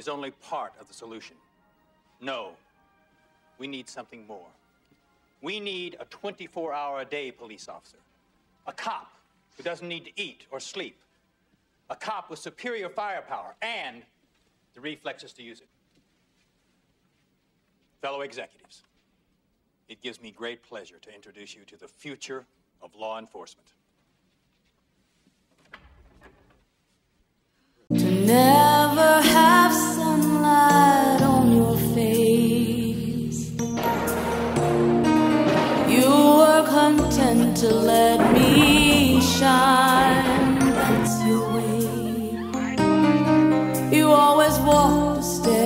is only part of the solution. No, we need something more. We need a 24-hour-a-day police officer. A cop who doesn't need to eat or sleep. A cop with superior firepower and the reflexes to use it. Fellow executives, it gives me great pleasure to introduce you to the future of law enforcement. To never have sunlight on your face. You were content to let me shine. That's your way. You always walked a step